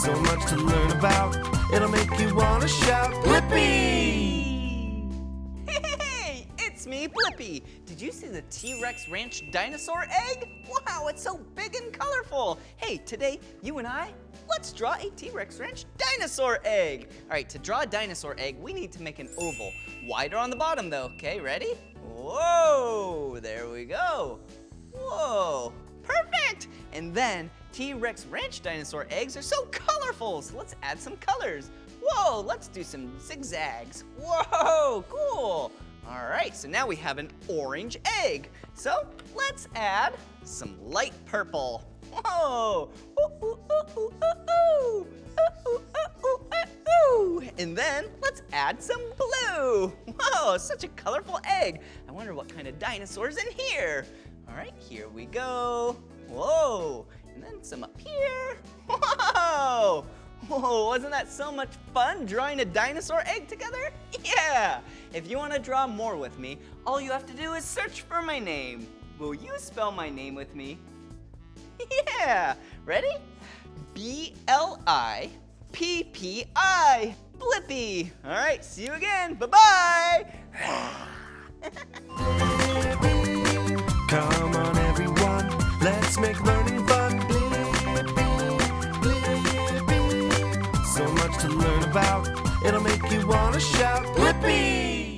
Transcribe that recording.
So much to learn about, it'll make you want to shout, Blippi! Hey, it's me, Blippi. Did you see the T-Rex Ranch dinosaur egg? Wow, it's so big and colorful. Hey, today, you and I, let's draw a T-Rex Ranch dinosaur egg. All right, to draw a dinosaur egg, we need to make an oval. Wider on the bottom, though. Okay, ready? Whoa, there we go. Whoa, perfect. And then T-Rex Ranch dinosaur eggs are so colorful, so let's add some colors. Whoa, let's do some zigzags. Whoa, cool. All right, so now we have an orange egg. So let's add some light purple. Whoa, ooh, ooh, ooh, ooh, ooh, ooh. Ooh, ooh, ooh, ooh, ooh. And then let's add some blue. Whoa, such a colorful egg. I wonder what kind of dinosaur's in here. All right, here we go. Whoa, and then some up here. Whoa. Whoa, wasn't that so much fun drawing a dinosaur egg together? Yeah! If you want to draw more with me, all you have to do is search for my name. Will you spell my name with me? Yeah! Ready? B-L-I-P-P-I. Blippi! All right, see you again. Bye-bye! Come on everyone, let's make learning fun. So much to learn about, it'll make you want to shout, Blippi!